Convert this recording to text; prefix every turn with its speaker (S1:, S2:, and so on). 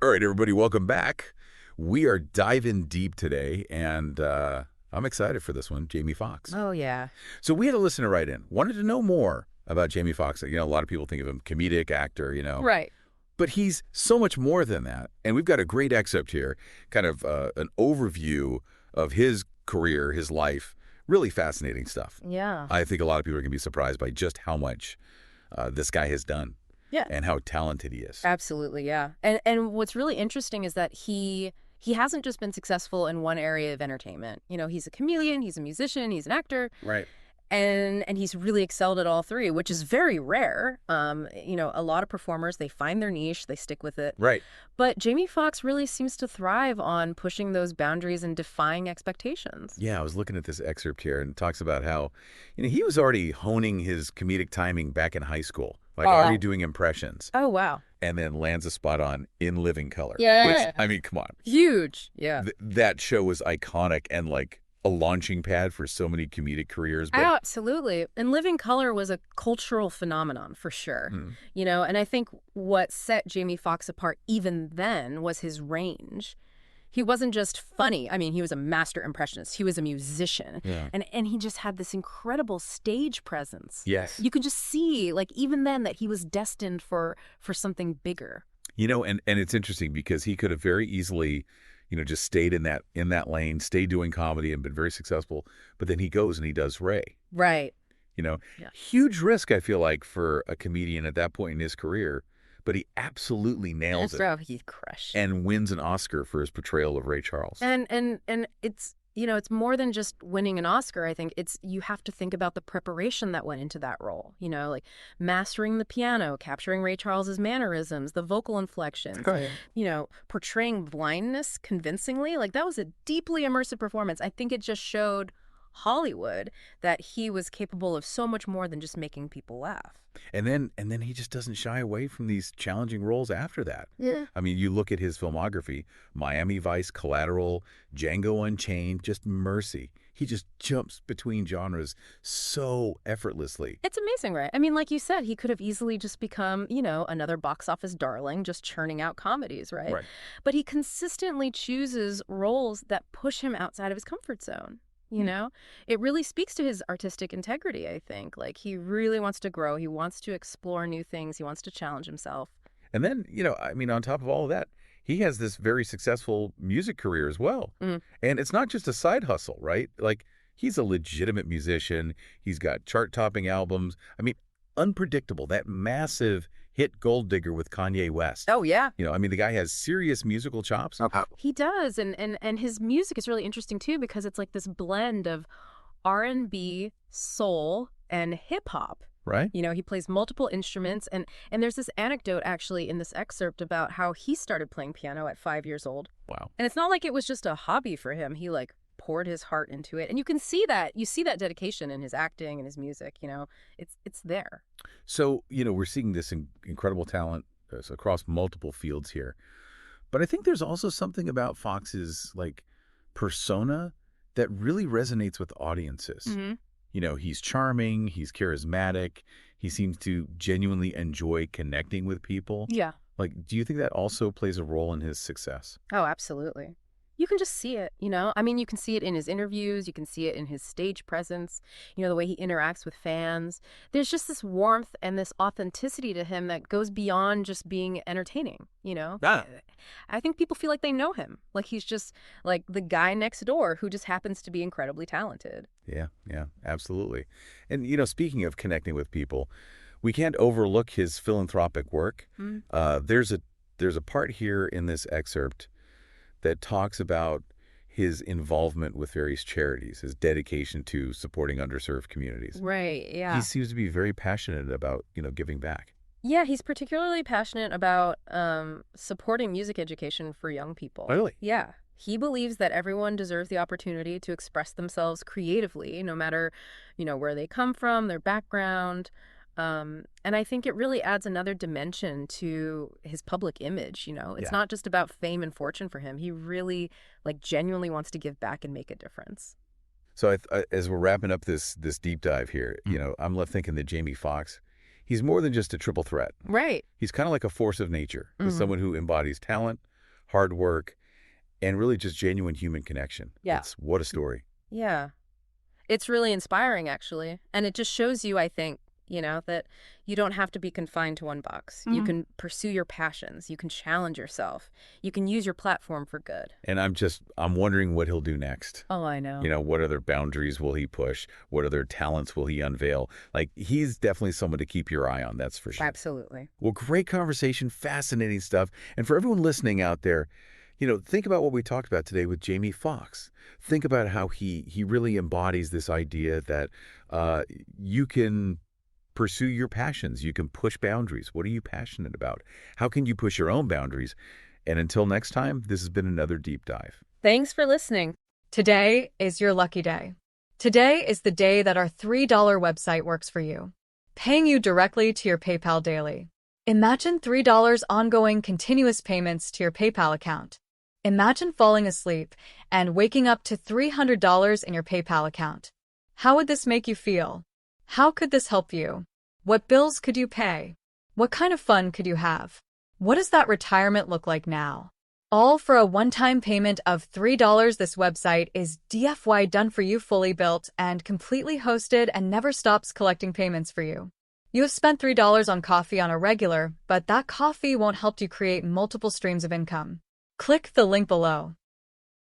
S1: All right, everybody, welcome back. We are diving deep today, and I'm excited for this one, Jamie Foxx.
S2: Oh, yeah.
S1: So we had a listener write in, wanted to know more about Jamie Foxx. You know, a lot of people think of him comedic actor,
S2: Right.
S1: but he's so much more than that. And we've got a great excerpt here, kind of an overview of his career, his life. Really fascinating stuff.
S2: Yeah.
S1: I think a lot of people are going to be surprised by just how much this guy has done.
S2: Yeah.
S1: And how talented he is.
S2: Absolutely, yeah. And what's really interesting is that he hasn't just been successful in one area of entertainment. You know, he's a chameleon, he's a musician, he's an actor.
S1: Right.
S2: And he's really excelled at all three, which is very rare. You know, a lot of performers, they find their niche, they stick with it.
S1: Right.
S2: But Jamie Foxx really seems to thrive on pushing those boundaries and defying expectations.
S1: Yeah, I was looking at this excerpt here, and it talks about how, he was already honing his comedic timing back in high school, like already doing impressions.
S2: Oh, wow.
S1: And then lands a spot on In Living Color.
S2: Yeah.
S1: Which, I mean, come on.
S2: Huge. Yeah.
S1: That show was iconic and like a launching pad for so many comedic careers. But...
S2: Absolutely. And Living Color was a cultural phenomenon for sure. You know, and I think what set Jamie Foxx apart even then was his range. He wasn't just funny. I mean, he was a master impressionist. He was a musician.
S1: Yeah.
S2: And he just had this incredible stage presence.
S1: Yes.
S2: You could just see, like, even then that he was destined for something bigger.
S1: You know, and it's interesting because he could have very easily, just stayed in that lane, stayed doing comedy and been very successful. But then he goes and he does Ray.
S2: Right.
S1: Yeah.
S2: Huge
S1: risk, I feel like, for a comedian at that point in his career. But he absolutely nails it.
S2: He crushed.
S1: And wins an Oscar for his portrayal of Ray Charles.
S2: And it's, it's more than just winning an Oscar. I think you have to think about the preparation that went into that role. Like mastering the piano, capturing Ray Charles's mannerisms, the vocal inflections, portraying blindness convincingly. Like that was a deeply immersive performance. I think it just showed Hollywood that he was capable of so much more than just making people laugh.
S1: And then he just doesn't shy away from these challenging roles after that.
S2: Yeah.
S1: I mean, you look at his filmography, Miami Vice, Collateral, Django Unchained, just Mercy. He just jumps between genres so effortlessly.
S2: It's amazing, right? I mean, like you said, he could have easily just become, another box office darling, just churning out comedies, right?
S1: Right.
S2: But he consistently chooses roles that push him outside of his comfort zone. It really speaks to his artistic integrity, I think. Like, he really wants to grow. He wants to explore new things. He wants to challenge himself.
S1: And then, on top of all of that, he has this very successful music career as well. And it's not just a side hustle, right? Like, he's a legitimate musician. He's got chart-topping albums. I mean, Unpredictable, that massive hit Gold Digger with Kanye West.
S2: Oh, yeah.
S1: The guy has serious musical chops.
S2: He does. And his music is really interesting, too, because it's like this blend of R&B, soul, and hip-hop.
S1: Right.
S2: He plays multiple instruments. And there's this anecdote, actually, in this excerpt about how he started playing piano at 5 years old.
S1: Wow.
S2: And it's not like it was just a hobby for him. He, poured his heart into it. And you can see that. You see that dedication in his acting and his music. It's there.
S1: So, we're seeing this incredible talent across multiple fields here. But I think there's also something about Foxx's, persona that really resonates with audiences. He's charming, he's charismatic, he seems to genuinely enjoy connecting with people.
S2: Yeah.
S1: Do you think that also plays a role in his success?
S2: Oh, absolutely. You can just see it, I mean, you can see it in his interviews. You can see it in his stage presence, the way he interacts with fans. There's just this warmth and this authenticity to him that goes beyond just being entertaining,
S1: Yeah.
S2: I think people feel like they know him. Like he's just like the guy next door who just happens to be incredibly talented.
S1: Yeah, absolutely. And, speaking of connecting with people, we can't overlook his philanthropic work. There's a part here in this excerpt that talks about his involvement with various charities, his dedication to supporting underserved communities.
S2: Right, yeah.
S1: He seems to be very passionate about, giving back.
S2: Yeah, he's particularly passionate about supporting music education for young people.
S1: Really?
S2: Yeah. He believes that everyone deserves the opportunity to express themselves creatively, no matter, where they come from, their background. And I think it really adds another dimension to his public image. It's not just about fame and fortune for him. He really genuinely wants to give back and make a difference.
S1: So as we're wrapping up this deep dive here, I'm left thinking that Jamie Foxx, he's more than just a triple threat.
S2: Right.
S1: He's kind of like a force of nature, someone who embodies talent, hard work, and really just genuine human connection.
S2: Yeah.
S1: What a story.
S2: Yeah. It's really inspiring, actually. And it just shows you, I think, that you don't have to be confined to one box. You can pursue your passions. You can challenge yourself. You can use your platform for good.
S1: And I'm wondering what he'll do next.
S2: Oh, I know.
S1: What other boundaries will he push? What other talents will he unveil? Like, he's definitely someone to keep your eye on, that's for sure.
S2: Absolutely.
S1: Well, great conversation, fascinating stuff. And for everyone listening out there, think about what we talked about today with Jamie Foxx. Think about how he really embodies this idea that you can pursue your passions. You can push boundaries. What are you passionate about? How can you push your own boundaries? And until next time, this has been another Deep Dive.
S2: Thanks for listening.
S3: Today is your lucky day. Today is the day that our $3 website works for you, paying you directly to your PayPal daily. Imagine $3 ongoing continuous payments to your PayPal account. Imagine falling asleep and waking up to $300 in your PayPal account. How would this make you feel? How could this help you? What bills could you pay? What kind of fun could you have? What does that retirement look like now? All for a one-time payment of $3. This website is DFY done for you, fully built and completely hosted, and never stops collecting payments for you. You have spent $3 on coffee on a regular, but that coffee won't help you create multiple streams of income. Click the link below.